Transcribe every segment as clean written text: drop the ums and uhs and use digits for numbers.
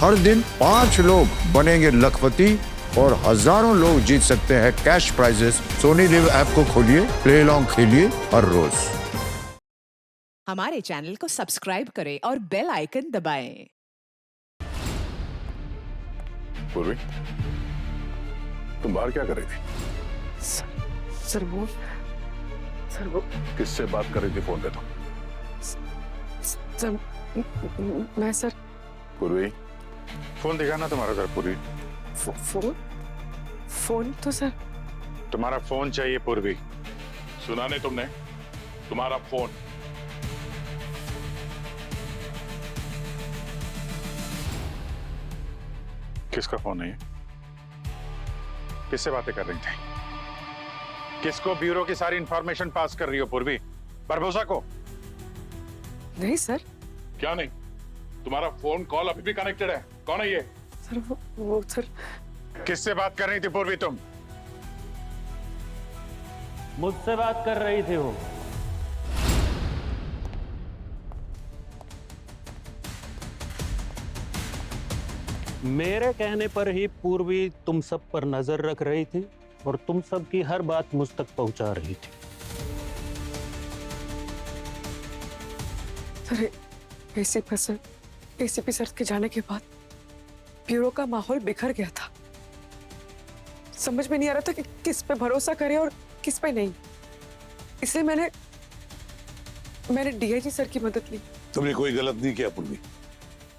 हर दिन 5 लोग बनेंगे लखपति और हजारों लोग जीत सकते हैं cash prizes. Sony LIV app को खोलिए, प्ले अलोंग खेलिए हर रोज। हमारे चैनल को सब्सक्राइब करें और बेल आइकन दबाएं। पूर्वी, तुम बाहर क्या कर रही थी? सर वो किससे बात कर रही थी फोन पे तुम? सर मैं सर पूर्वी, फोन दिखाना तुम्हारा सर। पूर्वी, फोन तो सर तुम्हारा फोन चाहिए। पूर्वी, सुना नहीं तुमने? तुम्हारा फोन। किसका फोन है ये? किससे बातें कर रही थी? किसको ब्यूरो की सारी इंफॉर्मेशन पास कर रही हो पूर्वी? बरबोसा को? नहीं सर। क्या नहीं? तुम्हारा फोन कॉल अभी भी कनेक्टेड है। कौन है ये? सर वो सर किससे बात कर रही थी पूर्वी तुम? मुझसे बात कर रही थी वो। मेरे कहने पर ही पूर्वी तुम सब पर नजर रख रही थी और तुम सब की हर बात मुझ तक पहुंचा रही थी। सर एसीपी सर के जाने के बाद ब्यूरो का माहौल बिखर गया था। समझ में नहीं आ रहा था कि किस पे भरोसा करें और किस पे नहीं। इसलिए मैंने डीआईजी सर की मदद ली। तुमने कोई गलत नहीं किया पूर्वी।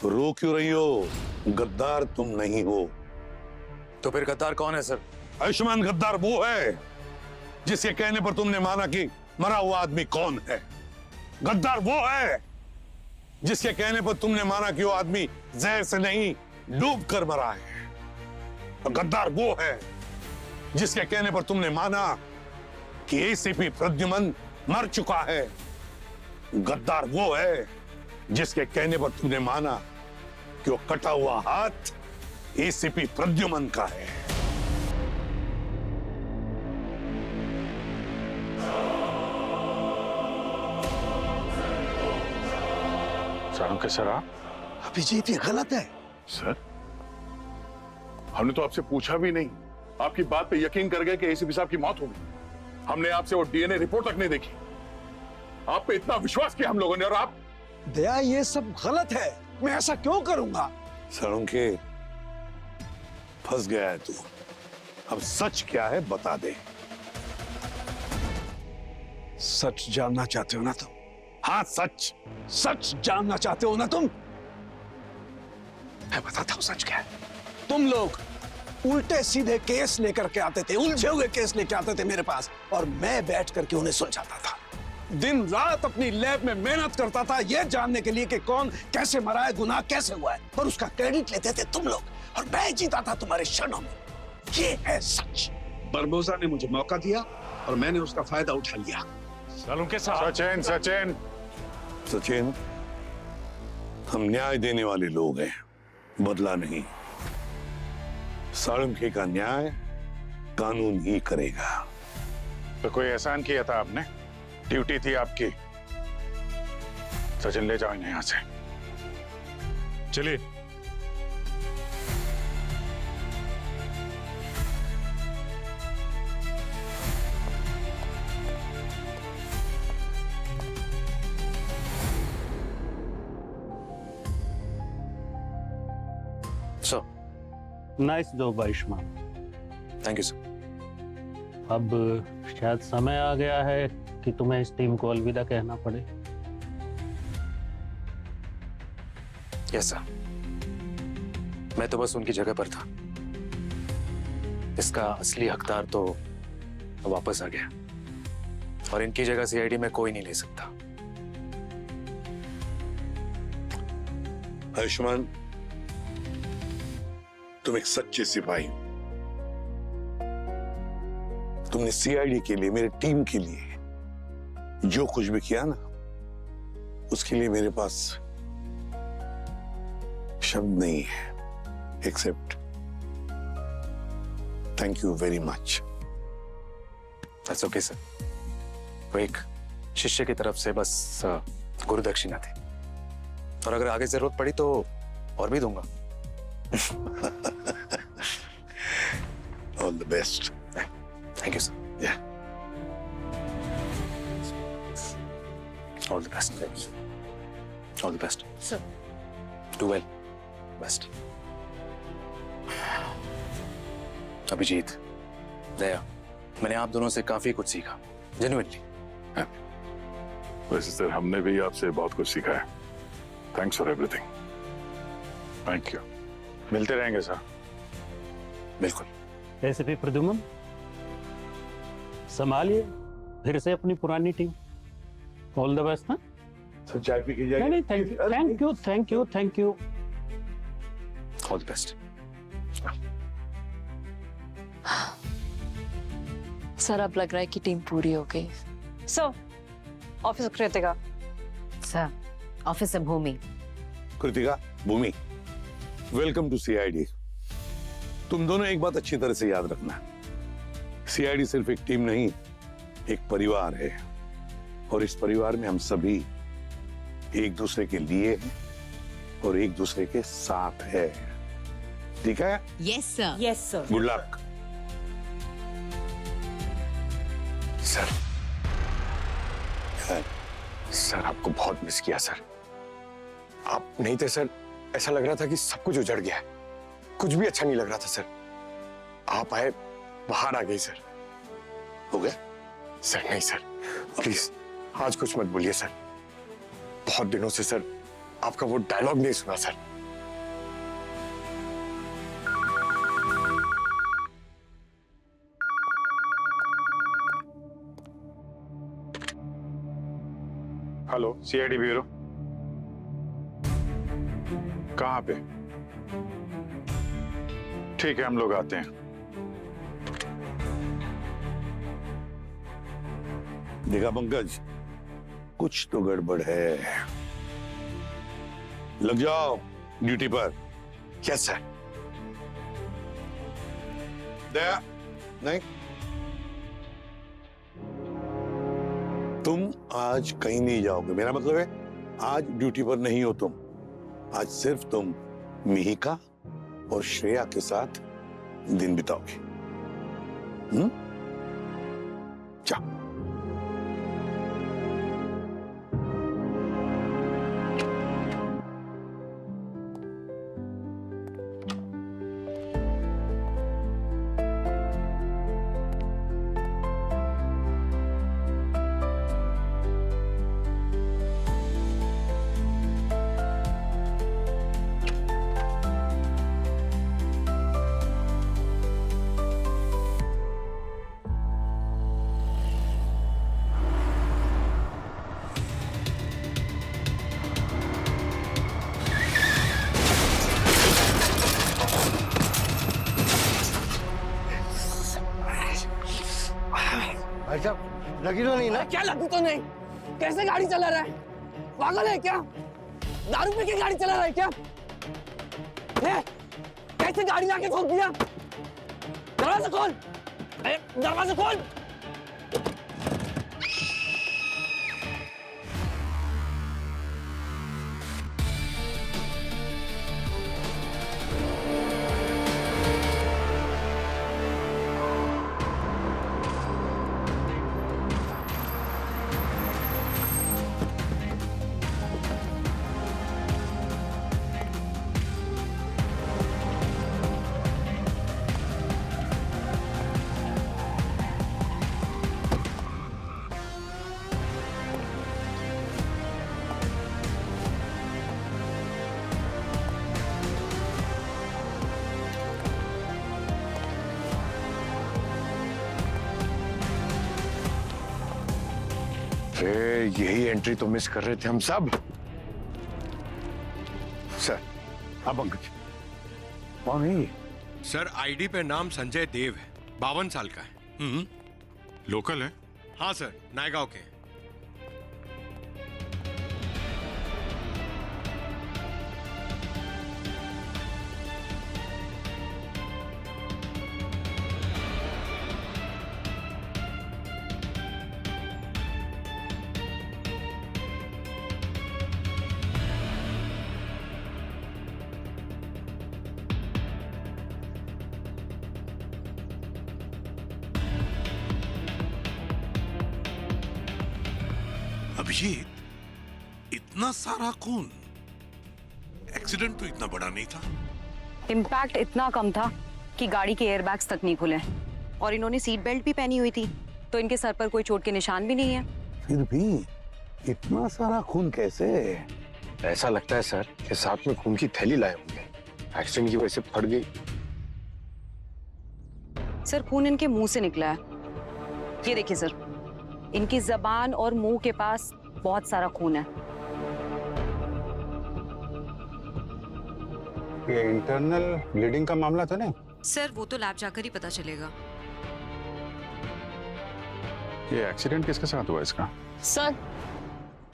तो रो क्यों रही हो? गद्दार तुम नहीं हो। तो फिर गद्दार कौन है सर? आयुष्मान गद्दार वो है जिसके कहने पर तुमने माना कि मरा हुआ आदमी कौन है। गद्दार वो है जिसके कहने पर तुमने माना कि वो आदमी जहर से नहीं डूब कर मरा है। और गद्दार वो है जिसके कहने पर तुमने माना कि एसीपी प्रद्युमन मर चुका है। गद्दार वो है जिसके कहने पर तुमने माना कि वो कटा हुआ हाथ एसीपी प्रद्युमन का है। सारुंके सर, आप? अभिजीत, ये गलत है। सर, हमने तो आपसे पूछा भी नहीं। आपकी बात पे यकीन कर गए कि एसीपी साहब की मौत हो गई। हमने आपसे वो डीएनए रिपोर्ट तक नहीं देखी। आप पे इतना विश्वास किया हम लोगों ने, और आप? दया, ये सब गलत है। मैं ऐसा क्यों करूंगा? सारुंके, फंस गया है तू। अब सच क्या है बता दे। सच जानना चाहते हो ना तुम? हाँ, सच। सच जानना चाहते हो ना तुम? मैं बताता हूं सच क्या है। तुम लोग उल्टे सीधे केस लेकर के आते थे, उलझे हुए केस लेके आते थे मेरे पास, और मैं बैठ करके उन्हें सुलझाता था। दिन रात अपनी लैब में मेहनत करता था यह जानने के लिए कि कौन कैसे मरा है, गुनाह कैसे हुआ है, और उसका क्रेडिट लेते थे तुम लोग, और मैं जीता था तुम्हारे क्षणों में। ये है सच। बरबोसा ने मुझे मौका दिया और मैंने उसका फायदा उठा लिया। सचिन, हम न्याय देने वाले लोग हैं, बदला नहीं। साळुंखे का न्याय कानून ही करेगा। तो कोई एहसान किया था आपने? ड्यूटी थी आपकी। सचिन, ले जाओ इन्हें यहां से। चलिए। Sir, nice job Ayushman. Thank you sir. अब शायद समय आ गया है कि तुम्हें इस टीम को अलविदा कहना पड़े। यस सर, मैं तो बस उनकी जगह पर था। इसका असली हकदार तो वापस आ गया और इनकी जगह सीआईडी में कोई नहीं ले सकता। आयुष्मान, तुम एक सच्चे सिपाही हो। तुमने सीआईडी के लिए, मेरी टीम के लिए जो कुछ भी किया ना, उसके लिए मेरे पास शब्द नहीं है except thank you very much. That's okay sir. वो एक शिष्य की तरफ से बस गुरु दक्षिणा थी, और अगर आगे जरूरत पड़ी तो और भी दूंगा। All the best. Thank you sir. Yeah all the best. All the best. Sir do well. Best. Abhijeet, Daya, मैंने आप दोनों से काफी कुछ सीखा, जेन्युइनली। वैसे सर हमने भी आपसे बहुत कुछ सीखा है। Thanks for everything. Thank you. मिलते रहेंगे सर। बिल्कुल। एसीपी प्रद्युम्न, संभालिए फिर से अपनी पुरानी टीम। All the best. ना सर चाय पी के नहीं नहीं, thank you thank you thank you thank you. All the best. Sir अब लग रहा है कि टीम पूरी हो गई। Sir office Kritika. Sir office से भूमि। कृतिका, भूमि, वेलकम टू सीआईडी। तुम दोनों एक बात अच्छी तरह से याद रखना, सीआईडी सिर्फ एक टीम नहीं, एक परिवार है, और इस परिवार में हम सभी एक दूसरे के लिए हैं और एक दूसरे के साथ है। ठीक है? Yes sir. Yes sir. Good luck. Sir sir आपको बहुत मिस किया सर। आप नहीं थे सर, ऐसा लग रहा था कि सब कुछ उजड़ गया है, कुछ भी अच्छा नहीं लग रहा था सर। आप आए, बाहर आ गई सर। हो गया? सर नहीं सर, प्लीज आज कुछ मत बोलिए सर। बहुत दिनों से सर आपका वो डायलॉग नहीं सुना सर। Hello, CID bureau. कहाँ पे? ठीक है, हम लोग आते हैं। देखा पंकज, कुछ तो गड़बड़ है। लग जाओ ड्यूटी पर। Yes sir. दया, नहीं, तुम आज कहीं नहीं जाओगे। मेरा मतलब है आज ड्यूटी पर नहीं हो तुम। आज सिर्फ तुम मिहिका और श्रेया के साथ दिन बिताओगे। जाओ। भाई साहब लगी तो नहीं ना? क्या लगी तो नहीं? कैसे गाड़ी चला रहा है? पागल है क्या? दारू पी के गाड़ी चला रहा है क्या? है? कैसे गाड़ी आके ठोक दिया? दरवाजा खोल! अरे दरवाजा खोल! यही एंट्री तो मिस कर रहे थे हम सब। सर, हाँ पंकज, कौन है ये? सर आईडी पे नाम संजय देव है, 52 साल का है। लोकल है? हाँ सर, नायगांव के। अभिजीत, इतना सारा खून, एक्सीडेंट तो इतना बड़ा नहीं था। इम्पैक्ट इतना कम था कि गाड़ी के एयरबैग्स तक नहीं खुले और इन्होंने सीट बेल्ट भी पहनी हुई थी, तो इनके सर पर कोई चोट के निशान भी नहीं है। फिर भी इतना सारा खून कैसे? ऐसा लगता है सर कि साथ में खून की थैली लाए होंगे, एक्सीडेंट की वजह से फट गई। सर खून इनके मुंह से निकला है, ये देखिए सर, इनकी जबान और मुंह के पास बहुत सारा खून है। ये इंटरनल ब्लीडिंग का मामला था ना? सर वो तो लैब जाकर ही पता चलेगा। ये एक्सीडेंट किसके साथ हुआ इसका? सर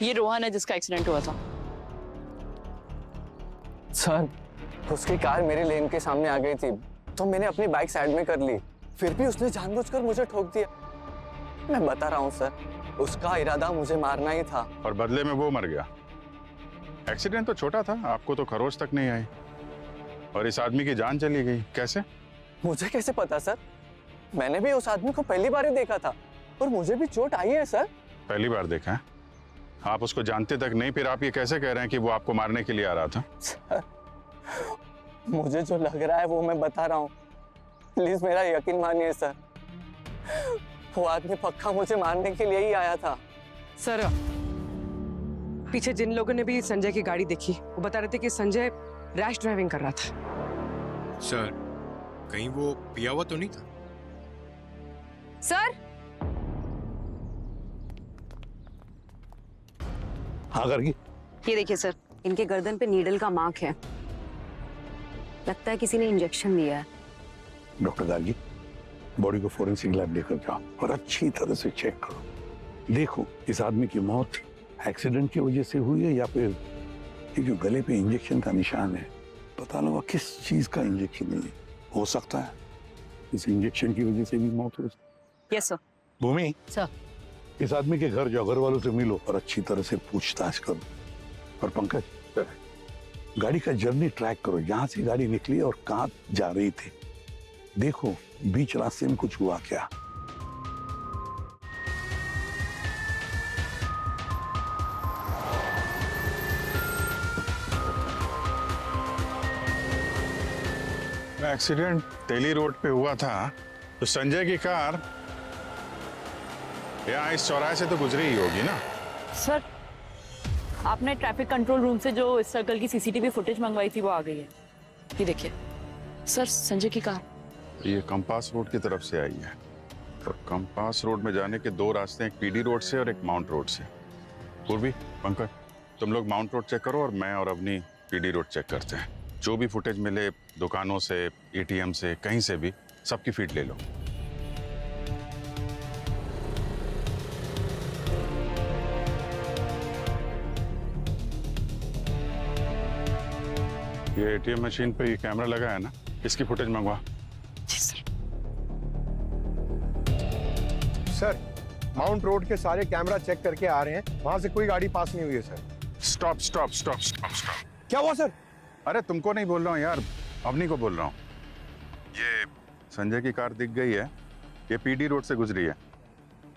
ये रोहन है जिसका एक्सीडेंट हुआ था। सर उसकी कार मेरी लेन के सामने आ गई थी तो मैंने अपनी बाइक साइड में कर ली, फिर भी उसने जानबूझकर मुझे ठोक दिया। मैं बता रहा हूँ सर, उसका इरादा मुझे मारना ही था। और बदले में वो मर गया। एक्सीडेंट तो छोटा था, आपको तो खरोच तक नहीं आई और इस आदमी की जान चली गई। कैसे? मुझे कैसे पता सर? मैंने भी उस आदमी को पहली बार ही देखा था और मुझे भी चोट आई है सर। पहली बार देखा है? आप उसको जानते तक नहीं, फिर आप ये कैसे कह रहे हैं कि वो आपको मारने के लिए आ रहा था? सर मुझे जो लग रहा है वो मैं बता रहा हूँ, प्लीज मेरा यकीन मानिए सर। वो आदमी पक्का मुझे मारने के लिए ही आया था। सर पीछे जिन लोगों ने भी संजय की गाड़ी देखी वो बता रहे थे कि संजय रैश ड्राइविंग कर रहा था। सर कहीं वो पिया हुआ तो नहीं था? सर हाँ करगी। ये देखिए सर, इनके गर्दन पे नीडल का मार्क है, लगता है किसी ने इंजेक्शन दिया है। डॉक्टर गार्गी, बॉडी को फोरेंसिक लैब लेकर जाओ और अच्छी तरह से चेक करो। देखो इस आदमी की मौत एक्सीडेंट की वजह से हुई है या फिर ये जो गले पे इंजेक्शन का निशान है, पता लगा किस चीज का इंजेक्शन है। हो सकता है इस इंजेक्शन की वजह से भी मौत हो। Yes sir. भूमि सर इस आदमी के घर जाओ, घर वालों से मिलो और अच्छी तरह से पूछताछ करो। और पंकज गाड़ी का जर्नी ट्रैक करो, यहाँ से गाड़ी निकली और कहाँ जा रही थी, देखो बीच रास्ते में कुछ हुआ क्या। एक्सीडेंट तेली रोड पे हुआ था तो संजय की कार यहाँ इस चौराहे से तो गुजरी ही होगी ना? सर आपने ट्रैफिक कंट्रोल रूम से जो इस सर्कल की सीसीटीवी फुटेज मंगवाई थी वो आ गई है, ये देखिए सर, संजय की कार। ये कंपास रोड की तरफ से आई है और कंपास रोड में जाने के दो रास्ते हैं, एक पीडी रोड से और एक माउंट रोड से। पूर्वी, पंकज तुम लोग माउंट रोड चेक करो और मैं और अपनी पीडी रोड चेक करते हैं। जो भी फुटेज मिले दुकानों से, एटीएम से, कहीं से भी, सबकी फीड ले लो। ये एटीएम मशीन पे ये कैमरा लगा है ना, इसकी फुटेज मंगवा। जी सर। सर माउंट रोड के सारे कैमरा चेक करके आ रहे हैं, वहां से कोई गाड़ी पास नहीं हुई है sir. Stop stop stop stop stop. क्या हुआ सर? अरे तुमको नहीं बोल रहा हूँ यार, अवनी को बोल रहा हूँ। ये संजय की कार दिख गई है, ये पीडी रोड से गुजरी है।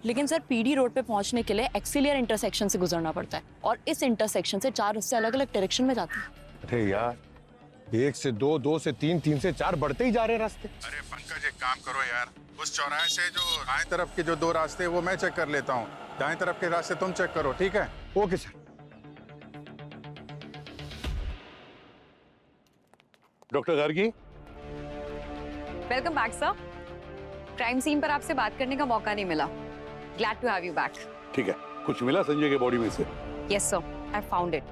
लेकिन सर पीडी रोड पे पहुंचने के लिए एक्सीलियर इंटरसेक्शन से गुजरना पड़ता है और इस इंटरसेक्शन से 4 रास्ते अलग अलग डायरेक्शन में जाते हैं। अरे यार 1 से 2, 2 से 3, 3 से 4 बढ़ते ही जा रहे हैं रास्ते। अरे पंकज एक काम करो यार, उस चौराहे से जो दाएं तरफ के जो 2 रास्ते हैं वो मैं चेक कर लेता हूँ, दाएं तरफ के रास्ते तुम चेक करो, ठीक है? Okay sir. Doctor Gargi, welcome back sir. Crime scene पर आपसे बात करने का मौका नहीं मिला, glad to have you back. ठीक है, कुछ मिला संजय के बॉडी में से? Yes sir, I found it,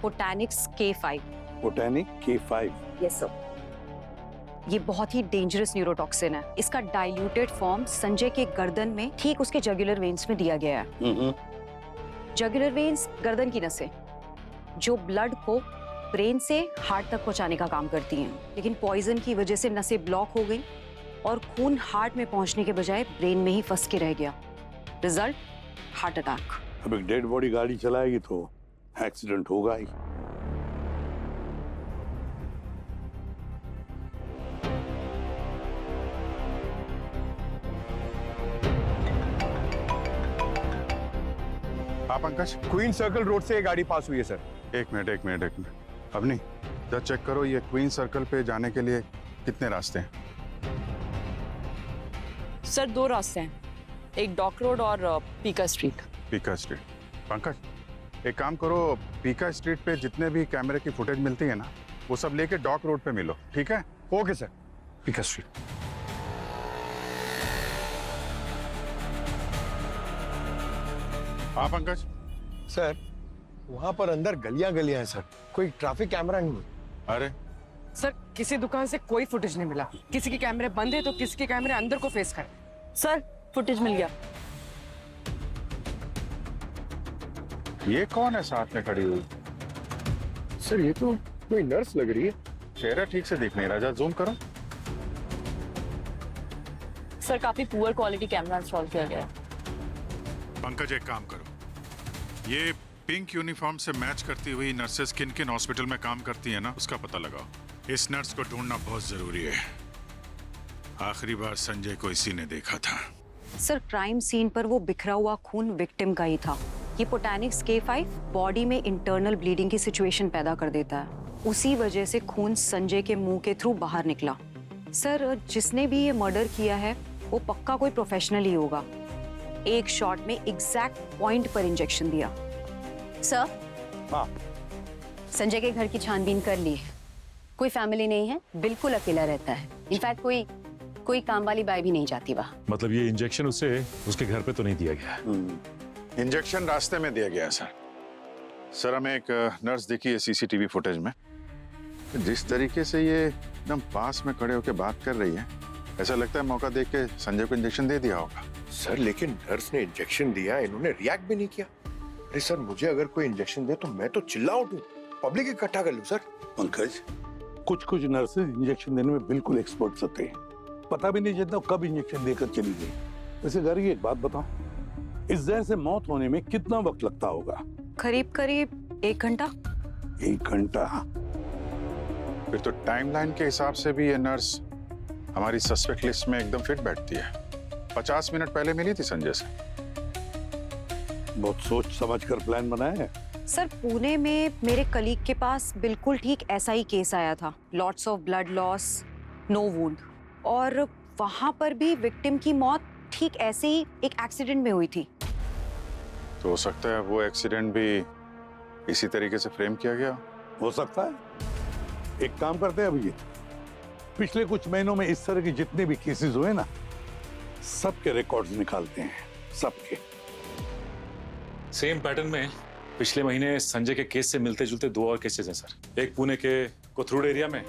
botanics K5। Botanic K5? Yes sir. ये बहुत ही डेंजरस न्यूरोटॉक्सिन है, इसका डाइल्यूटेड फॉर्म संजय के गर्दन में ठीक उसके जगुलर वेन्स में दिया गया है। जगुलर वेन्स गर्दन की नसें जो ब्लड को ब्रेन से हार्ट तक पहुंचाने का काम करती हैं, लेकिन पॉइजन की वजह से नसें ब्लॉक हो गई और खून हार्ट में पहुंचने के बजाय ब्रेन में ही फंस के रह गया। Result heart attack. अब एक डेड बॉडी गाड़ी चलाएगी तो एक्सीडेंट होगा ही। हाँ पंकज, क्वीन सर्कल रोड से ये गाड़ी पास हुई है सर। एक मिनट। अवनी, जरा चेक करो ये क्वीन सर्कल पे जाने के लिए कितने रास्ते हैं। सर 2 रास्ते हैं, एक डॉक रोड और पीका स्ट्रीट। पीका स्ट्रीट। पंकज, एक काम करो, पीका स्ट्रीट पे जितने भी कैमरे की फुटेज मिलती है ना, वो सब लेके डॉक रोड पे मिलो, ठीक है? Okay sir. पीका स्ट्रीट। हाँ पंकज। सर वहां पर अंदर गलियां हैं सर, कोई ट्रैफिक कैमरा नहीं है। अरे सर किसी दुकान से कोई फुटेज नहीं मिला, किसी के कैमरे बंद है तो किसी के कैमरे अंदर को फेस कर। सर फुटेज मिल गया। ये कौन है साथ में खड़ी हुई? सर ये तो कोई नर्स लग रही है। चेहरा ठीक से दिख नहीं रहा, जूम करो। सर काफी पुअर क्वालिटी कैमरा इंस्टॉल किया गया है। पंकज एक काम करो, ये पिंक यूनिफॉर्म से मैच करती हुई नर्सेस किन किन हॉस्पिटल में काम करती है ना, उसका पता लगाओ। इस नर्स को ढूंढना बहुत जरूरी है। आखिरी बार संजय को इसी ने देखा था। सर क्राइम सीन पर वो बिखरा हुआ खून विक्टिम का ही था। ये पोटैनिक्स K5 बॉडी में इंटरनल ब्लीडिंग की सिचुएशन पैदा कर देता है। उसी वजह से खून संजय के मुंह के थ्रू बाहर निकला। सर जिसने भी ये मर्डर किया है वो पक्का कोई प्रोफेशनल ही होगा। एक शॉट में एग्जैक्ट पॉइंट पर इंजेक्शन दिया। सर हाँ संजय के घर की छानबीन कर ली है। कोई फैमिली नहीं है, बिल्कुल अकेला रहता है। इनफैक्ट कोई काम वाली बाई भी नहीं जाती वहाँ। मतलब ये इंजेक्शन उसे उसके घर पे तो नहीं दिया गया? इंजेक्शन रास्ते में दिया गया सर। सर हमें एक नर्स दिखी है सीसीटीवी फुटेज में, जिस तरीके से ये एकदम पास में खड़े होकर बात कर रही है, ऐसा लगता है मौका देख के संजय को इंजेक्शन दे दिया होगा। सर लेकिन नर्स ने इंजेक्शन दिया, इन्होंने रिएक्ट भी नहीं किया। अरे सर मुझे अगर कोई इंजेक्शन दे तो मैं तो चिल्ला उठूं, पब्लिक इकट्ठा कर लूं सर। पंकज, कुछ नर्सेज इंजेक्शन देने में बिल्कुल एक्सपर्ट होते हैं, पता भी नहीं चलता कब इंजेक्शन देकर चली गई। वैसे घर की एक बात बताओ, इस जहर से मौत होने में कितना वक्त लगता होगा? करीब 1 घंटा। 1 घंटा? फिर तो टाइमलाइन के हिसाब से भी ये नर्स हमारी सस्पेक्ट लिस्ट में एकदम फिट बैठती है। 50 मिनट पहले मिली थी संजय से। बहुत सोच समझ कर प्लान बनाया है। सर पुणे में मेरे कलीग के पास बिल्कुल ठीक ऐसा ही केस आया था। Lots of blood loss, no wound, और वहां पर भी विक्टिम की मौत ठीक ऐसे ही एक एक्सीडेंट में हुई थी। तो हो सकता है वो एक्सीडेंट भी इसी तरीके से फ्रेम किया गया। हो सकता है। एक काम करते हैं अभी, पिछले कुछ महीनों में इस तरह के जितने भी केसेस हुए ना, सबके रिकॉर्ड्स निकालते हैं, सबके। सेम पैटर्न में पिछले महीने संजय के केस से मिलते जुलते 2 और केसेस हैं सर। एक पुणे के कोथरूड एरिया में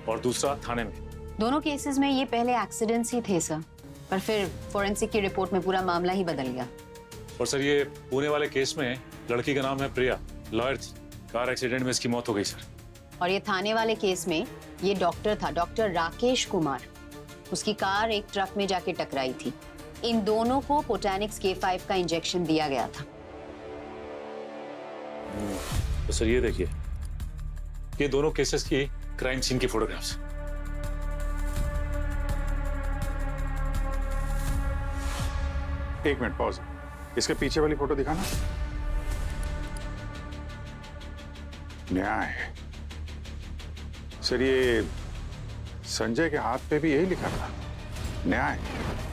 और दूसरा थाने में। दोनों केसेस में ये पहले एक्सीडेंट्स ही थे सर, पर फिर फोरेंसिक की रिपोर्ट में पूरा मामला ही बदल गया। और सर ये पुणे वाले केस में लड़की का नाम है प्रिया, लॉयर थी। कार एक्सीडेंट में इसकी मौत हो गई सर। और ये थाने वाले केस में ये डॉक्टर था, डॉक्टर राकेश कुमार। उसकी कार एक ट्रक में जाके टकराई थी। इन दोनों को पोटैनिक्स K5 का इंजेक्शन दिया गया था। तो सर ये देखिए, ये दोनों केसेस की क्राइम सीन की फोटोग्राफ्स। एक मिनट पॉज, इसके पीछे वाली फोटो दिखाना। न्याय सर, ये संजय के हाथ पे भी यही लिखा था, न्याय।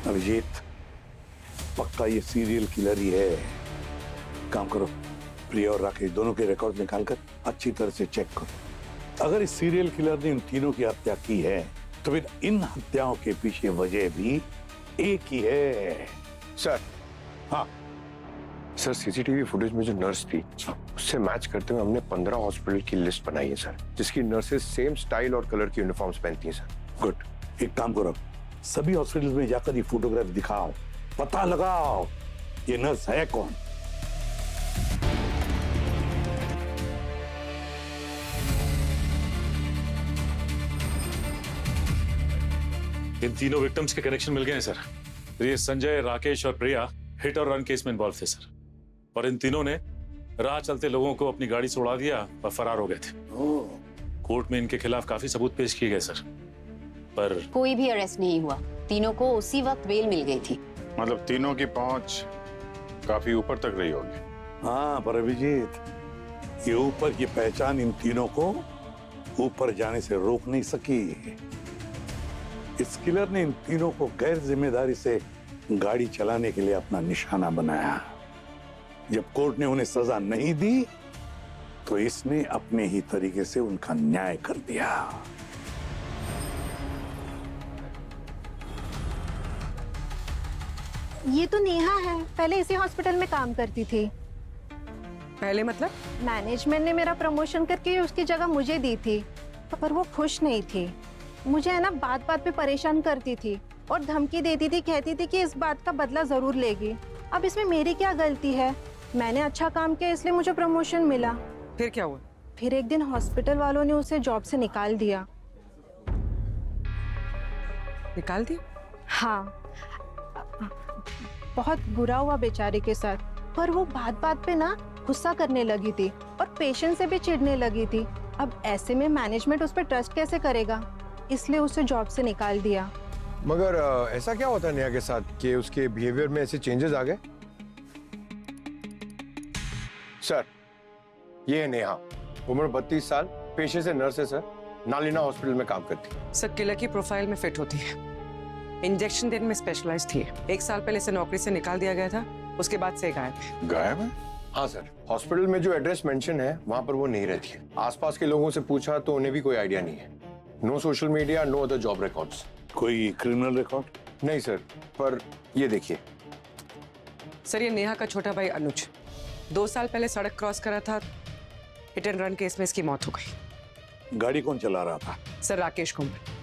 अभिजीत, पक्का ये सीरियल किलर ही है। काम करो, प्रिया और राकेश दोनों के रिकॉर्ड निकालकर अच्छी तरह से चेक करो। अगर इस सीरियल किलर ने इन तीनों की हत्या की है तो फिर इन हत्याओं के पीछे वजह भी एक ही है। सर हाँ सर, सीसीटीवी फुटेज में जो नर्स थी उससे मैच करते हुए हमने 15 हॉस्पिटल की लिस्ट बनाई है सर, जिसकी नर्सेस सेम स्टाइल और कलर की यूनिफॉर्म्स पहनती हैं सर। गुड, एक काम करो, सभी हॉस्पिटल में जाकर ये फोटोग्राफ दिखाओ, पता लगाओ ये नर्स है कौन। इन तीनों विक्टिम्स के कनेक्शन मिल गए हैं सर। ये संजय, राकेश और प्रिया हिट और रन केस में इन्वॉल्व थे सर, और इन तीनों ने राह चलते लोगों को अपनी गाड़ी से उड़ा दिया और फरार हो गए थे। कोर्ट में इनके खिलाफ काफी सबूत पेश किए गए सर, पर कोई भी अरेस्ट नहीं हुआ। तीनों को उसी वक्त बेल मिल गई थी। मतलब तीनों की पहुंच काफी ऊपर तक रही होगी। हाँ पर अभिजीत, ये ऊपर की पहचान इन तीनों को ऊपर जाने से रोक नहीं सकी। इस किलर ने इन तीनों को गैर जिम्मेदारी से गाड़ी चलाने के लिए अपना निशाना बनाया। जब कोर्ट ने उन्हें सजा नहीं दी तो इसने अपने ही तरीके से उनका न्याय कर दिया। ये तो नेहा है, पहले इसी हॉस्पिटल में काम करती थी। पहले मतलब? मैनेजमेंट ने मेरा प्रमोशन करके उसकी जगह मुझे दी थी, पर वो खुश नहीं थी। मुझे है ना बात बात पे परेशान करती थी और धमकी देती थी, कहती थी कि इस बात का बदला जरूर लेगी। अब इसमें मेरी क्या गलती है? मैंने अच्छा काम किया इसलिए मुझे प्रमोशन मिला। फिर क्या हुआ? फिर एक दिन हॉस्पिटल वालों ने उसे जॉब से निकाल दिया। निकाल दिया? हाँ, बहुत बुरा हुआ बेचारे के साथ, पर वो बात बात पे ना गुस्सा करने लगी थी और पेशेंट से भी चिढ़ने लगी थी। अब ऐसे में मैनेजमेंट उस पर ट्रस्ट कैसे करेगा, इसलिए उसे जॉब से निकाल दिया। मगर ऐसा क्या होता है नेहा के साथ कि उसके बिहेवियर में ऐसे चेंजेस आ गए? सर, ये है नेहा, उम्र 32 साल, पेशे से नर्स है सर, नालिना हॉस्पिटल में काम करती है। सर, किलर की प्रोफाइल में फिट होती है। इंजेक्शन देने में स्पेशलाइज थी। 1 साल पहले इसे नौकरी से निकाल दिया गया था, उसके बाद से गायब है। गायब है? हाँ सर, हॉस्पिटल में जो एड्रेस मेंशन है वहाँ पर वो नहीं रहती है। आसपास के लोगों से पूछा तो उन्हें भी कोई आइडिया नहीं है। No social media, no other job records. कोई क्रिमिनल रिकॉर्ड? नहीं सर, पर ये देखिए। सर, ये नेहा का छोटा भाई अनुज 2 साल पहले सड़क क्रॉस करा था, हिट एंड रन केस में इसकी मौत हो गई। गाड़ी कौन चला रहा था? सर, राकेश कुमार।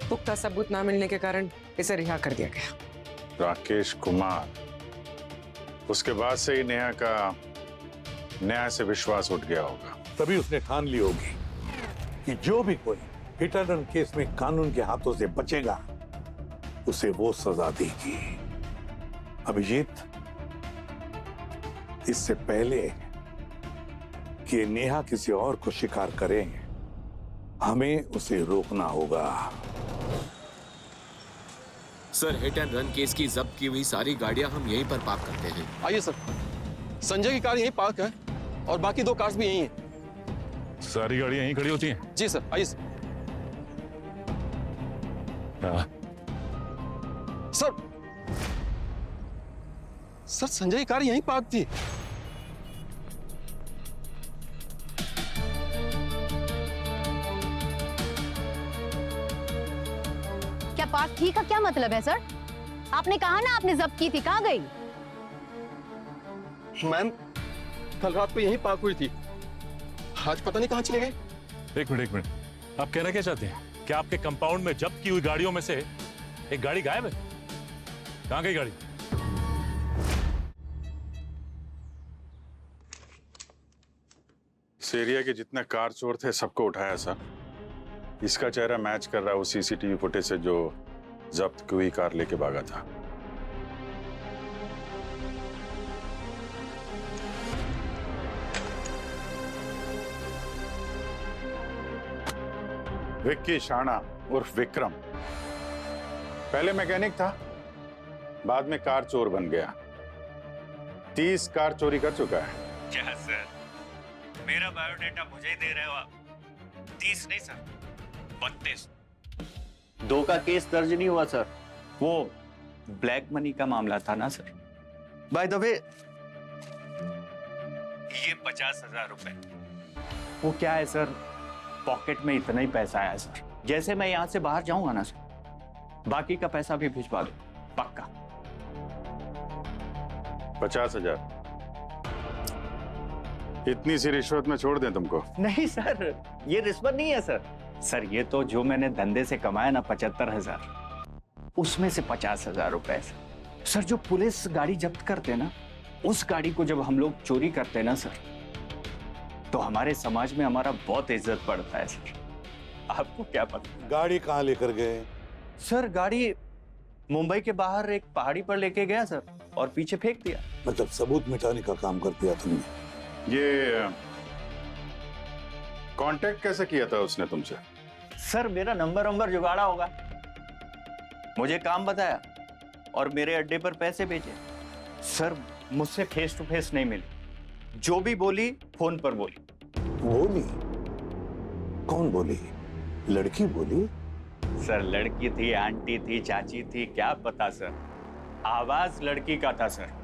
पुख्ता सबूत ना मिलने के कारण इसे रिहा कर दिया गया। राकेश कुमार, उसके बाद से ही नेहा का न्याय से विश्वास उठ गया होगा। तभी उसने ठान ली होगी कि जो भी कोई हिट एंड रन केस में कानून के हाथों से बचेगा उसे वो सजा देगी। अभिजीत, इससे पहले कि नेहा किसी और को शिकार करे, हमें उसे रोकना होगा। Sir, hit and run case की जब्त की हुई सारी गाड़ियां हम यहीं पर पार्क करते हैं। आइए सर, संजय की कार यहीं पार्क है और बाकी 2 कार्स भी यहीं हैं। सारी गाड़ियां यहीं खड़ी होती हैं? जी सर, आइए सर। सर, संजय की कार यहीं पार्क थी। क्या पार्क थी का क्या मतलब है सर? आपने कहा ना आपने जब्त की थी, कहाँ गई? मैम, कल रात को यहीं पार्क हुई थी, आज पता नहीं कहाँ चले गए। एक मिनट, आप कहना क्या चाहते हैं? क्या आपके कंपाउंड में जब्त की हुई गाड़ियों में से एक गाड़ी गायब है? कहाँ गई गाड़ी? इस एरिया के जितने कार चोर थे सबको उठाया सर। इसका चेहरा मैच कर रहा है उस सीसीटीवी फुटेज से जो जब्त की हुई कार लेके भागा था। विक्की शाणा उर्फ विक्रम पहले मैकेनिक था, बाद में कार चोर बन गया। 30 कार चोरी कर चुका है। क्या सर, मेरा बायोडेटा मुझे ही दे रहे हो आप? 30 नहीं सर, 32। 2 का केस दर्ज नहीं हुआ सर, वो ब्लैक मनी का मामला था ना सर। बाय द वे, ये 50,000 रुपए। वो क्या है सर, पॉकेट में इतना ही पैसा आया सर। जैसे मैं यहाँ से बाहर जाऊंगा ना सर, बाकी का पैसा भी भिजवा दो, पक्का। 50,000? इतनी सी रिश्वत में छोड़ दें तुमको? नहीं सर, ये रिश्वत नहीं है सर। सर, ये तो जो मैंने धंधे से कमाया ना 75,000, उसमें से 50,000 रुपए सर। जो पुलिस गाड़ी जब्त करते ना, उस गाड़ी को जब हम लोग चोरी करते ना सर, तो हमारे समाज में हमारा बहुत इज्जत बढ़ता है सर। आपको क्या पता? गाड़ी कहाँ लेकर गए? सर, गाड़ी मुंबई के बाहर एक पहाड़ी पर लेके गया सर और पीछे फेंक दिया। मतलब सबूत मिटाने का काम कर दिया तुमने। ये कांटेक्ट कैसे किया था उसने तुमसे? सर, मेरा नंबर जुगाड़ा होगा, मुझे काम बताया और मेरे अड्डे पर पैसे भेजे। सर मुझसे फेस टू फेस नहीं मिली, जो भी बोली फोन पर बोली। बोली? कौन बोली? लड़की बोली? सर लड़की थी, आंटी थी, चाची थी, क्या पता सर। आवाज लड़की का था सर।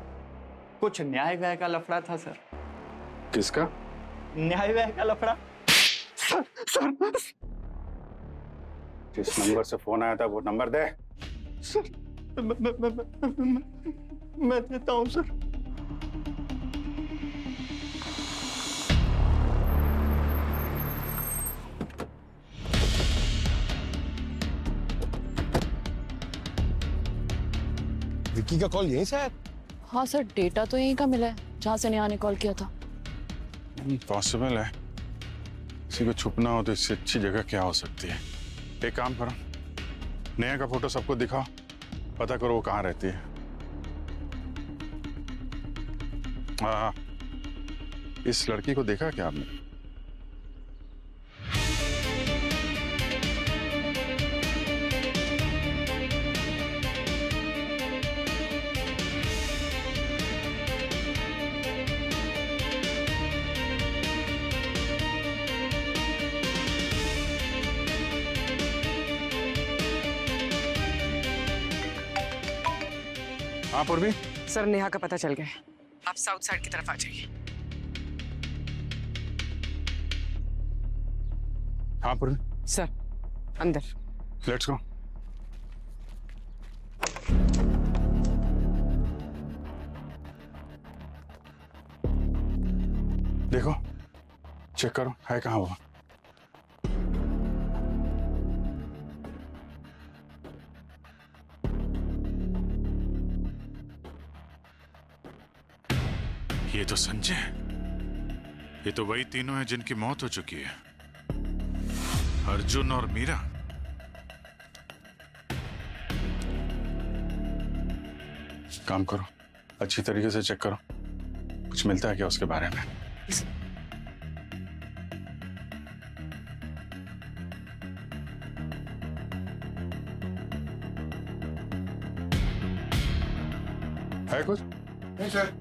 कुछ न्याय व्यय का लफड़ा था सर। किसका? न्याय व्यय का लफड़ा। सर जिस नंबर से फोन आया था वो नंबर दे। सर मैं देता हूं सर। विक्की का कॉल यहीं से आया? हाँ सर, डेटा तो यहीं का मिला है जहाँ से नेहा ने कॉल किया था। पॉसिबल है, किसी को छुपना हो तो इससे अच्छी जगह क्या हो सकती है। एक काम करो, नेहा का फोटो सबको दिखाओ, पता करो वो कहाँ रहती है। हाँ, इस लड़की को देखा क्या आपने? हाँ पूर्वी। सर नेहा का पता चल गया है, आप साउथ साइड की तरफ आ जाइए। हाँ पूर्वी। सर अंदर। Let's go. देखो, चेक करो है कहाँ वो। ये तो संजय, ये तो वही तीनों हैं जिनकी मौत हो चुकी है, अर्जुन और मीरा। काम करो, अच्छी तरीके से चेक करो, कुछ मिलता है क्या उसके बारे में। है कुछ? नहीं सर।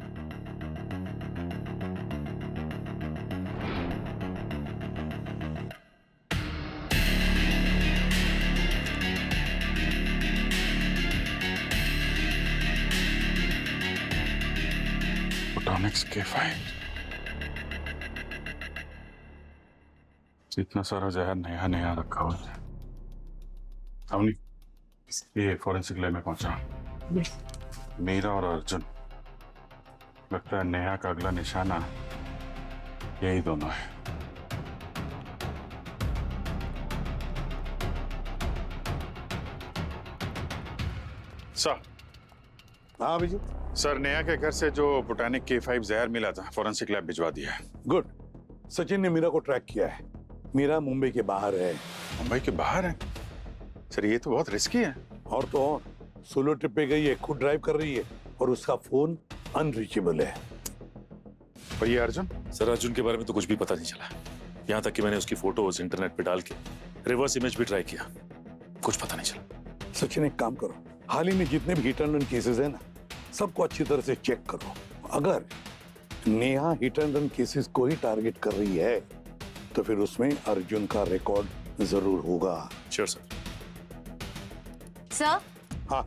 फोटोनिक्स K5, इतना सारा जहर नया रखा हुआ है। अवनी, ये फॉरेंसिक लैब में पहुंचा। मीरा और अर्जुन, लगता है नेहा का अगला निशाना यही दोनों है। सर। हाँ अभिजीत। सर, नेहा के घर से जो बोटानिक K5 जहर मिला था, फॉरेंसिक लैब भिजवा दिया है। गुड। सचिन ने मीरा को ट्रैक किया है। मीरा मुंबई के बाहर है। मुंबई के बाहर है? सर ये तो बहुत रिस्की है। और तो और, सोलो ट्रिप पे गई है, खुद ड्राइव कर रही है और उसका फोन अनरीचेबल है। और ये अर्जुन? सर अर्जुन के बारे में तो कुछ भी पता नहीं चला, यहाँ तक कि मैंने उसकी फोटोज इंटरनेट पे डाल के रिवर्स इमेज भी ट्राई किया, कुछ पता नहीं चला। सचिन एक काम करो, हाल ही में जितने भी हिट एंड रन केसेस है ना, सबको अच्छी तरह से चेक करो। अगर Neha hit and run cases को ही टारगेट कर रही है तो फिर उसमें अर्जुन का रिकॉर्ड जरूर होगा। Sure sir. सर। हाँ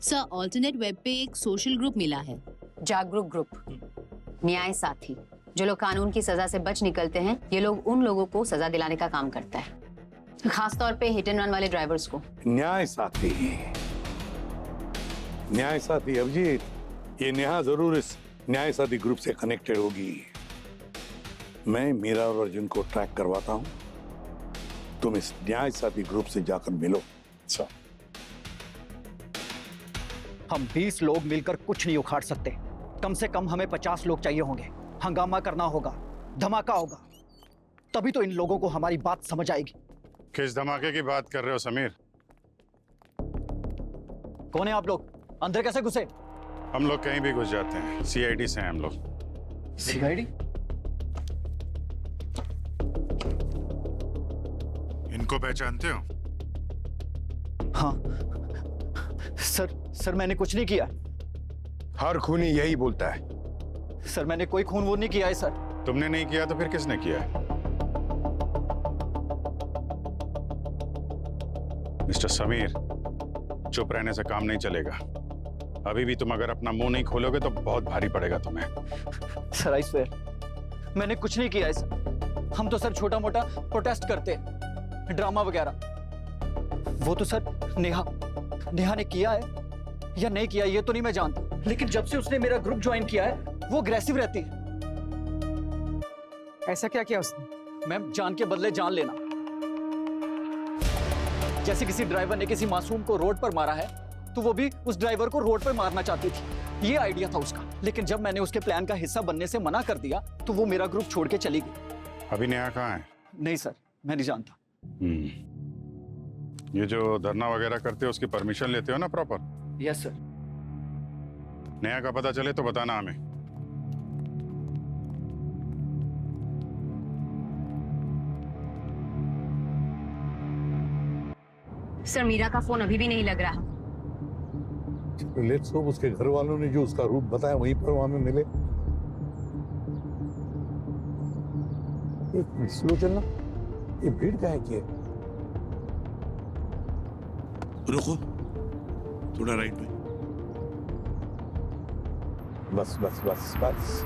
सर, ऑल्टरनेट वेब पे एक सोशल ग्रुप मिला है, जागरूक ग्रुप, न्याय साथी। जो लोग कानून की सजा से बच निकलते हैं, ये लोग उन लोगों को सजा दिलाने का काम करता है, खासतौर पे हिट एंड रन वाले ड्राइवर्स को। न्याय साथी, न्याय साथी अभिजीत, ये नेहा जरूर इस न्याय साथी ग्रुप से कनेक्टेड होगी। मैं मीरा और अर्जुन को ट्रैक करवाता हूं, तुम इस न्याय साथी ग्रुप से जाकर मिलो। अच्छा। हम 20 लोग मिलकर कुछ नहीं उखाड़ सकते, कम से कम हमें 50 लोग चाहिए होंगे। हंगामा करना होगा, धमाका होगा, तभी तो इन लोगों को हमारी बात समझ आएगी। किस धमाके की बात कर रहे हो समीर? कौन है आप लोग? अंदर कैसे घुसे? हम लोग कहीं भी घुस जाते हैं, CID से हैं हम लोग। CID? इनको पहचानते हो? हाँ, सर मैंने कुछ नहीं किया। हर खूनी यही बोलता है। सर मैंने कोई खून वून नहीं किया है सर। तुमने नहीं किया तो फिर किसने किया है? मिस्टर समीर, चुप रहने से काम नहीं चलेगा। अभी भी तुम अगर अपना मुंह नहीं खोलोगे तो बहुत भारी पड़ेगा तुम्हें। सर आई स्वेयर मैंने कुछ नहीं किया है सर। हम तो सर छोटा मोटा प्रोटेस्ट करते हैं, ड्रामा वगैरह। वो तो सर नेहा ने किया है या नहीं किया ये तो नहीं मैं जानता, लेकिन जब से उसने मेरा ग्रुप ज्वाइन किया है वो अग्रेसिव रहती है। ऐसा क्या किया उसने? मैम जान के बदले जान लेना। जैसे किसी ड्राइवर ने किसी मासूम को रोड पर मारा है तो वो भी उस ड्राइवर को रोड पर मारना चाहती थी। ये आइडिया था उसका, लेकिन जब मैंने उसके प्लान का हिस्सा बनने से मना कर दिया तो वो मेरा ग्रुप छोड़ के चली गई। अभी नेहा कहाँ है? नहीं सर मैं नहीं जानता। ये जो धरना वगैरह करते हो उसकी परमिशन लेते हो ना प्रॉपर? Yes sir. नेहा का पता चले तो बताना हमें। सर मीरा का फोन अभी भी नहीं लग रहा। लेट्स होप उसके घर वालों ने जो उसका रूट बताया वहीं पर हमें मिले। स्लो चलना, ये भीड़ काहे की है? रुको, थोड़ा राइट में। बस बस बस बस।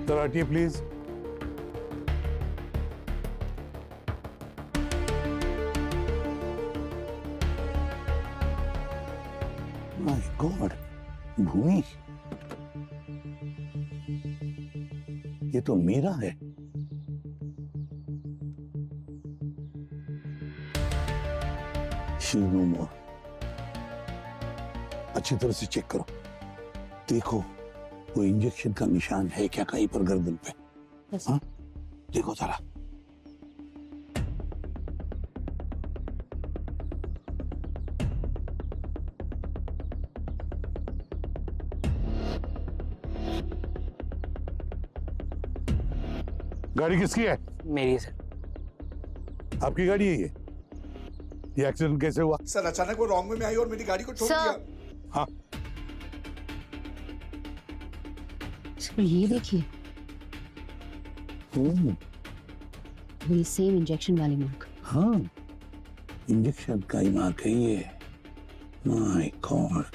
जरा हटिए प्लीज। माय गॉड, भूमि, ये तो मीरा है। शी नो मोर। अच्छी तरह से चेक करो, देखो वो इंजेक्शन का निशान है क्या कहीं पर गर्दन पे? हाँ देखो जरा। गाड़ी किसकी है? मेरी है सर। आपकी गाड़ी है ये एक्सीडेंट कैसे हुआ? सर अचानक वो रॉन्ग में आई और मेरी गाड़ी को ठोक दिया। हाँ ये देखिए वही सेम इंजेक्शन वाली मार्क। हाँ इंजेक्शन का ही मार्क है ये। माय गॉड,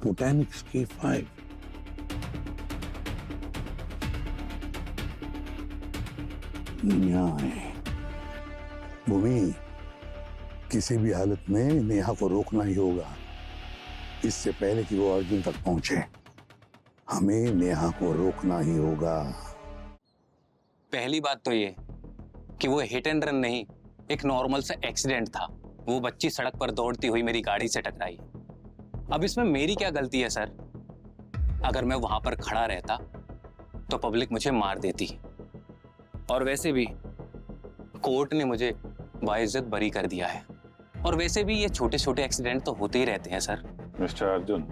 बोटैनिक्स की 5। भूमि, किसी भी हालत में नेहा को रोकना ही होगा इससे पहले कि वो अर्जुन तक पहुंचे। हमें नेहा को रोकना ही होगा। पहली बात तो ये कि वो हिट एंड रन नहीं, एक नॉर्मल सा एक्सीडेंट था। वो बच्ची सड़क पर दौड़ती हुई मेरी गाड़ी से टकराई। अब इसमें मेरी क्या गलती है सर? अगर मैं वहां पर खड़ा रहता तो पब्लिक मुझे मार देती। और वैसे भी कोर्ट ने मुझे बाइज्जत बरी कर दिया है। और वैसे भी ये छोटे छोटे एक्सीडेंट तो होते ही रहते हैं सर। मिस्टर अर्जुन,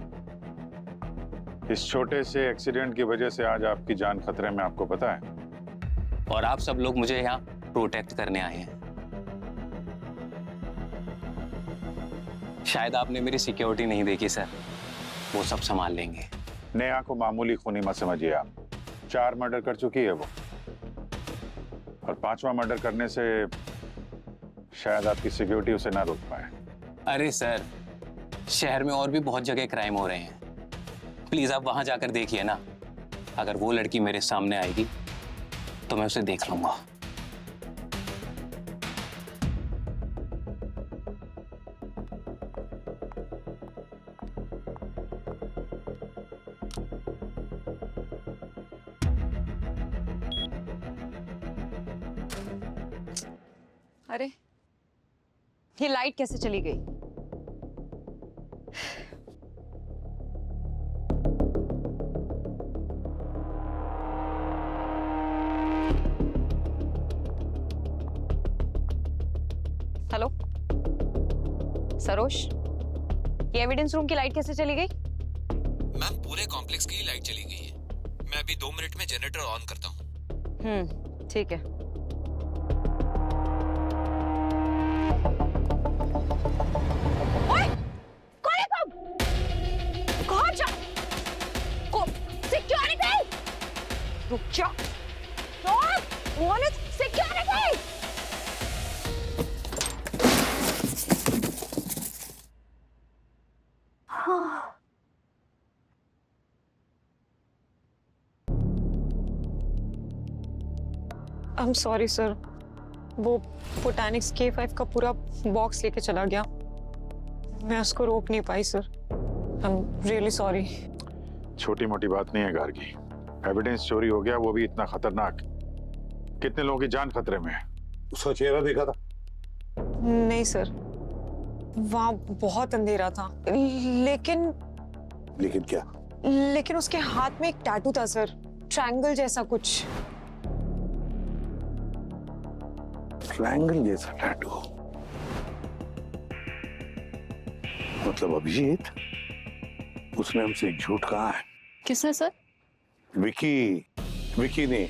इस छोटे से एक्सीडेंट की वजह से आज आपकी जान खतरे में, आपको पता है? और आप सब लोग मुझे यहाँ प्रोटेक्ट करने आए हैं। शायद आपने मेरी सिक्योरिटी नहीं देखी सर, वो सब संभाल लेंगे। नेहा को मामूली खूनी मत समझिए आप। 4 मर्डर कर चुकी है वो, और 5वां मर्डर करने से शायद आपकी सिक्योरिटी उसे ना रोक पाए। अरे सर, शहर में और भी बहुत जगह क्राइम हो रहे हैं। प्लीज आप वहां जाकर देखिए ना। अगर वो लड़की मेरे सामने आएगी तो मैं उसे देख लूंगा। अरे ये लाइट कैसे चली गई? हेलो सरोज, ये एविडेंस रूम की लाइट कैसे चली गई? मैम पूरे कॉम्प्लेक्स की लाइट चली गई है। मैं अभी 2 मिनट में जनरेटर ऑन करता हूँ। ठीक है। ओए, कौन है तुम? कहाँ जा? सिक्योरिटी! रुक जा। कौन है security? I am sorry sir, वो बोटैनिक्स K5 का पूरा बॉक्स लेके चला गया। मैं उसको रोक नहीं पाई sir. I am really sorry. छोटी मोटी बात नहीं है गार्गी, एविडेंस चोरी हो गया, वो भी इतना खतरनाक। कितने लोगों की जान खतरे में है। उसका चेहरा देखा था? नहीं सर, वहाँ बहुत अंधेरा था। लेकिन क्या? लेकिन उसके हाथ में एक टैटू था सर, ट्रायंगल जैसा कुछ। ट्रायंगल जैसा टैटू? मतलब अभिजीत, उसने हमसे एक झूठ कहा है। किसने सर? विकी ने,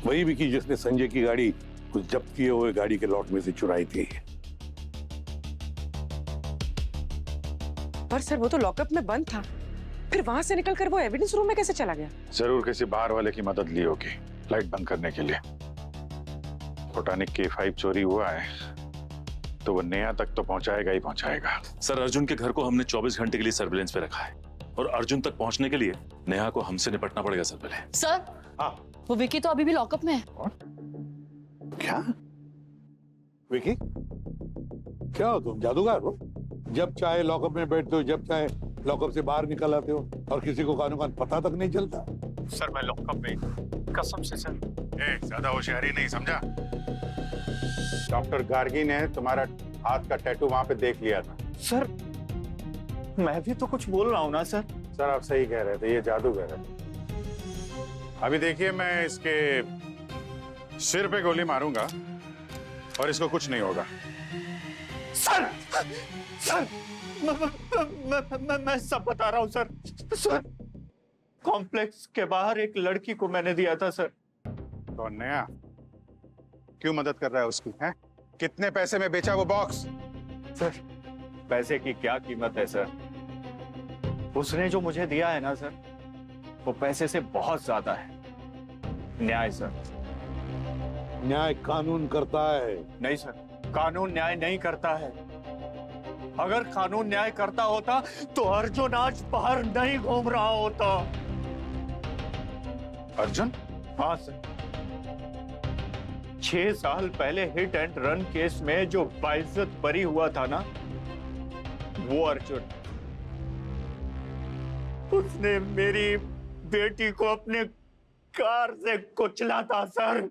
वही विकी जिसने संजय की गाड़ी उस जब्त किए हुए गाड़ी के लॉट में से चुराई थी। पर सर वो तो लॉकअप में बंद था, फिर वहां से निकलकर वो एविडेंस रूम में कैसे चला गया? जरूर किसी बाहर वाले की मदद ली होगी लाइट बंद करने के लिए। बोटानिक K5 चोरी हुआ है तो वो नेहा तक तो पहुंचाएगा ही पहुंचाएगा। सर, अर्जुन के घर को हमने 24 घंटे के लिए सर्विलेंस पे रखा है और अर्जुन तक पहुंचने के लिए नेहा को हमसे निपटना पड़ेगा सर पहले। सर, वो विकी तो अभी भी लॉकअप में है। क्या? विकी? क्या हो तुम, जादूगर हो? जब चाहे लॉकअप में बैठते हो, जब चाहे लॉकअप से बाहर निकल आते हो और किसी को कानून का पता तक नहीं चलता। सर मैं लॉकअप में, कसम से सर। ज्यादा होशियारी नहीं, समझा? डॉक्टर गार्गी ने तुम्हारा हाथ का टैटू वहां पे देख लिया था। सर मैं भी तो कुछ बोल रहा हूँ ना सर। सर आप सही कह रहे थे, ये जादूगर है। अभी देखिए, मैं इसके सिर पे गोली मारूंगा और इसको कुछ नहीं होगा। सर सर मैं सब बता रहा हूँ सर। सर कॉम्प्लेक्स के बाहर एक लड़की को मैंने दिया था सर। कौन? नया? क्यों मदद कर रहा है उसकी? हैं? कितने पैसे में बेचा वो बॉक्स? सर पैसे की क्या कीमत है सर, उसने जो मुझे दिया है ना सर, वो पैसे से बहुत ज्यादा है। न्याय सर। न्याय कानून करता है। नहीं सर, कानून न्याय नहीं करता है। अगर कानून न्याय करता होता तो अर्जुन आज बाहर नहीं घूम रहा होता। अर्जुन? हाँ सर, 6 साल पहले हिट एंड रन केस में जो बाइज्जत बरी हुआ था ना, वो अर्जुन। उसने मेरी बेटी को अपने कार से कुचला था सर।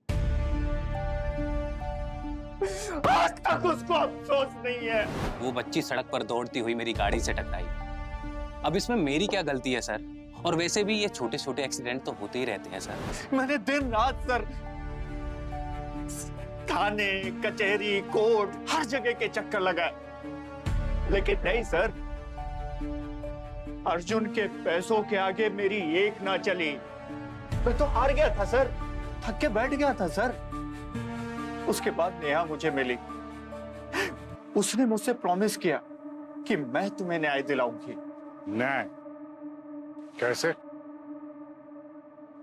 आज तक उसको अफसोस नहीं है। वो बच्ची सड़क पर दौड़ती हुई मेरी गाड़ी से टकराई। अब इसमें मेरी क्या गलती है सर? और वैसे भी ये छोटे छोटे एक्सीडेंट तो होते ही रहते हैं सर। मैंने दिन रात सर थाने, कचहरी, कोर्ट, हर जगह के चक्कर लगाए, लेकिन नहीं सर, अर्जुन के पैसों के आगे मेरी एक ना चली। मैं तो हार गया था सर, थक के बैठ गया था सर। उसके बाद नेहा मुझे मिली। उसने मुझसे प्रॉमिस किया कि मैं तुम्हें न्याय दिलाऊंगी। न्याय? कैसे?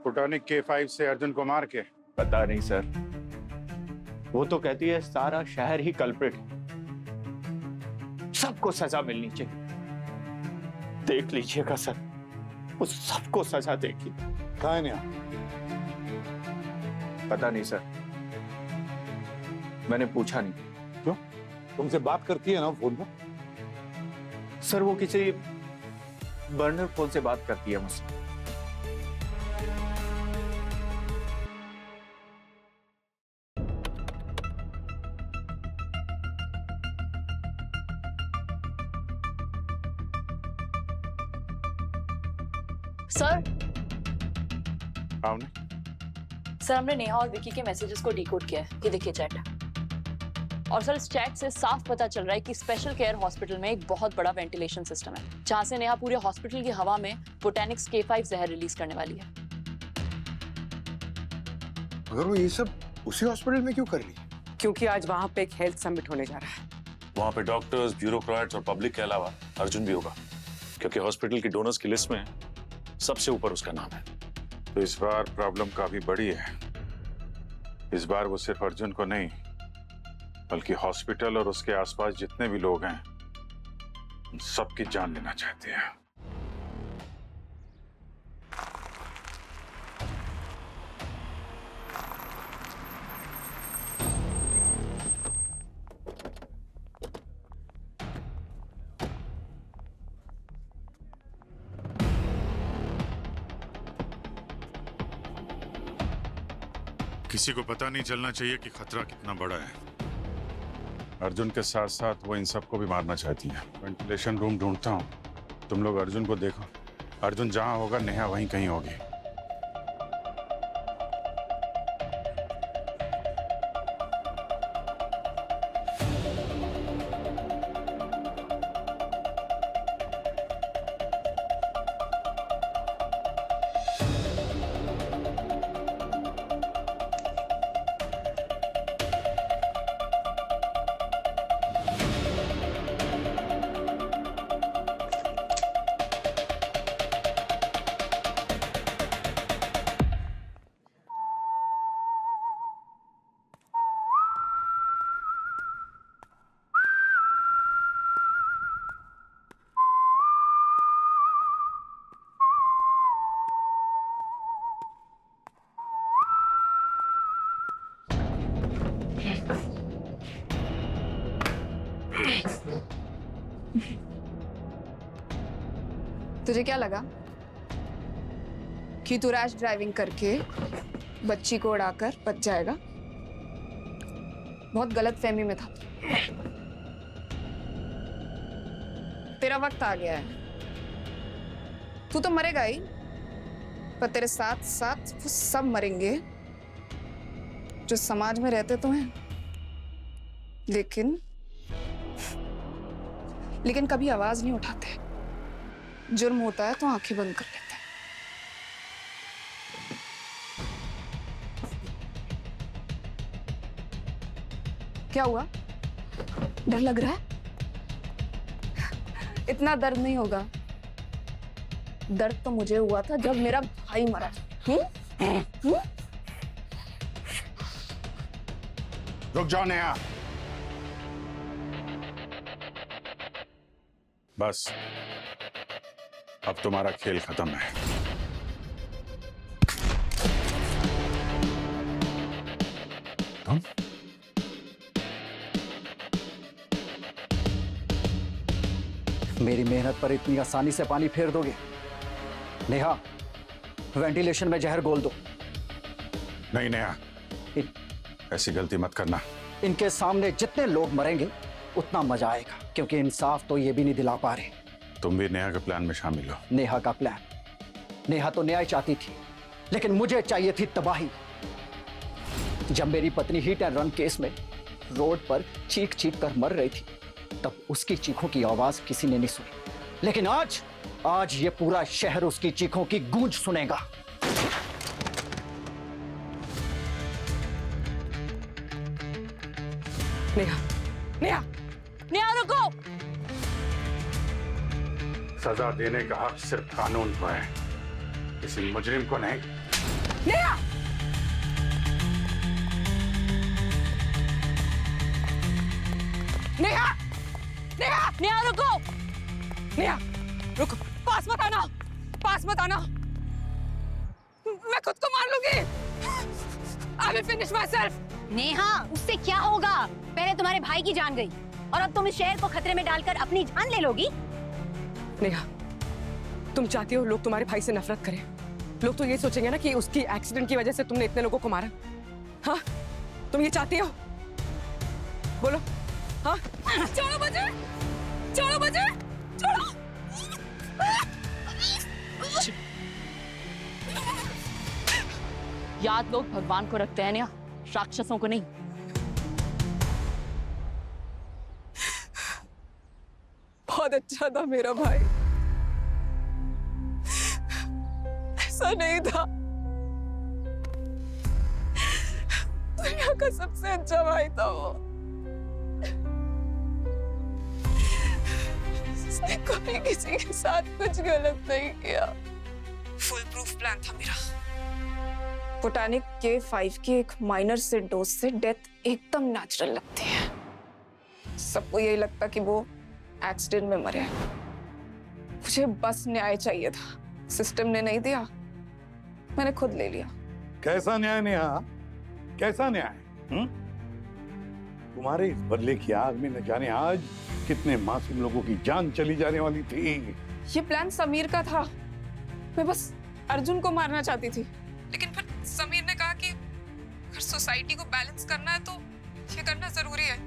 बोटानिक K5 से अर्जुन को मार के? पता नहीं सर, वो तो कहती है सारा शहर ही कल्प्रिट है, सबको सजा मिलनी चाहिए। देख लीजिएगा सर, उस सबको सजा देगी। कहाँ है नेहा? पता नहीं सर, मैंने पूछा नहीं। क्यों? तुमसे बात करती है ना फोन पर? सर वो किसी बर्नर फोन से बात करती है मुझसे। सर हमने सर हमने नेहा और विकी के मैसेजेस को डिकोड किया है। ये देखिए चैट। और सर इस चैट से साफ पता चल रहा है कि स्पेशल केयर हॉस्पिटल में एक बहुत बड़ा वेंटिलेशन सिस्टम है, जहां से नेहा पूरे हॉस्पिटल की हवा में बोटैनिक्स K5 जहर रिलीज करने वाली है। मगर वो ये सब उसी हॉस्पिटल में क्यों कर रही है? क्योंकि आज वहां पे एक हेल्थ समिट होने जा रहा है। वहां पे डॉक्टर्स, ब्यूरोक्रेट्स और पब्लिक के अलावा अर्जुन भी होगा, क्योंकि हॉस्पिटल की डोनर्स की लिस्ट में सबसे ऊपर उसका नाम है। तो इस बार प्रॉब्लम काफी बड़ी है। इस बार वो सिर्फ अर्जुन को नहीं, बल्कि हॉस्पिटल और उसके आसपास जितने भी लोग हैं उन सबकी जान लेना चाहते हैं। किसी को पता नहीं चलना चाहिए कि खतरा कितना बड़ा है। अर्जुन के साथ साथ वो इन सबको भी मारना चाहती है। वेंटिलेशन रूम ढूंढता हूँ, तुम लोग अर्जुन को देखो। अर्जुन जहां होगा नेहा वहीं कहीं होगी। तुझे क्या लगा कि तू रैश ड्राइविंग करके बच्ची को उड़ाकर बच जाएगा? बहुत गलत फहमी में था। तेरा वक्त आ गया है। तू तो मरेगा ही, पर तेरे साथ साथ वो सब मरेंगे जो समाज में रहते तो हैं, लेकिन कभी आवाज नहीं उठाते। जुर्म होता है तो आंखें बंद कर लेते हैं। क्या हुआ? डर लग रहा है? इतना दर्द नहीं होगा। दर्द तो मुझे हुआ था जब मेरा भाई मरा। रुक जाओ नेहा। बस अब तुम्हारा खेल खत्म है। तुम मेरी मेहनत पर इतनी आसानी से पानी फेर दोगे? नेहा, वेंटिलेशन में जहर घोल दो। नहीं नेहा, ऐसी गलती मत करना। इनके सामने जितने लोग मरेंगे उतना मजा आएगा, क्योंकि इंसाफ तो ये भी नहीं दिला पा रहे। तुम भी नेहा के प्लान में शामिल हो। नेहा का प्लान? नेहा तो न्याय चाहती थी, लेकिन मुझे चाहिए थी तबाही। जब मेरी पत्नी हिट एंड रन केस में रोड पर चीख चीख कर मर रही थी, तब उसकी चीखों की आवाज किसी ने नहीं सुनी, लेकिन आज ये पूरा शहर उसकी चीखों की गूंज सुनेगा। नेहा रुको। सजा देने का हक सिर्फ कानून को है, किसी मुजरिम को नहीं। नेहा! नेहा! नेहा! नेहा रुको! नेहा रुको, पास मत आना, पास मत आना। मैं खुद को मार लूंगी। I will finish myself. Neha, उससे क्या होगा? पहले तुम्हारे भाई की जान गई और अब तुम इस शहर को खतरे में डालकर अपनी जान ले लोगी? नेहा, तुम चाहती हो लोग तुम्हारे भाई से नफरत करें? लोग तो ये सोचेंगे ना कि उसकी एक्सीडेंट की वजह से तुमने इतने लोगों को मारा। हाँ, तुम ये चाहती हो? बोलो। हाँ? छोड़ो मुझे, छोड़ो मुझे, छोड़ो। याद लोग भगवान को रखते हैं नेहा, राक्षसों को नहीं। बहुत अच्छा था मेरा भाई, ऐसा नहीं था। दुनिया का सबसे अच्छा भाई था वो। उसने कभी किसी के साथ कुछ गलत नहीं किया। फुल प्रूफ प्लान था मेरा। बोटानिक K5 की एक माइनर से डोज से डेथ एकदम नेचुरल लगती है। सबको यही लगता कि वो एक्सीडेंट में मरे। मुझे बस न्याय चाहिए था, सिस्टम ने नहीं दिया, मैंने खुद ले लिया। कैसा न्याय नेहा, कैसा न्याय? तुम्हारे इस बदले की आग में न जाने आज कितने मासूम लोगों की जान चली जाने वाली थी। ये प्लान समीर का था। मैं बस अर्जुन को मारना चाहती थी, लेकिन फिर समीर ने कहा कि अगर सोसाइटी को बैलेंस करना है तो ये करना जरूरी है।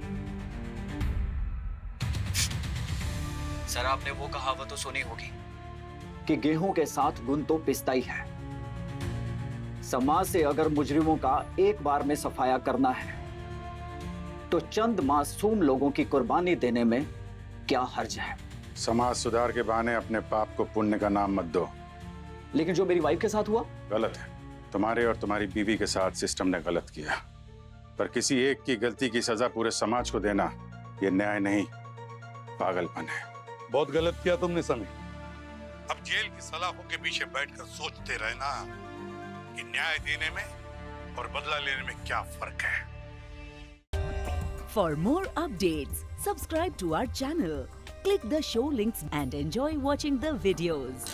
सर आपने वो कहावत तो सुनी होगी कि गेहूं के साथ गुण तो पिसता ही है। समाज से अगर मुजरिमों का एक बार में सफाया करना है तो चंद मासूम लोगों की कुर्बानी देने में क्या हर्ज है? समाज सुधार के बहाने अपने पाप को पुण्य का नाम मत दो। लेकिन जो मेरी वाइफ के साथ हुआ गलत है। तुम्हारे और तुम्हारी बीवी के साथ सिस्टम ने गलत किया, पर किसी एक की गलती की सजा पूरे समाज को देना ये न्याय नहीं, पागलपन है। बहुत गलत किया तुमने समीर। अब जेल की सलाखों के पीछे बैठकर सोचते रहना कि न्याय देने में और बदला लेने में क्या फर्क है। For more updates, subscribe to our channel, click the show links and enjoy watching the videos.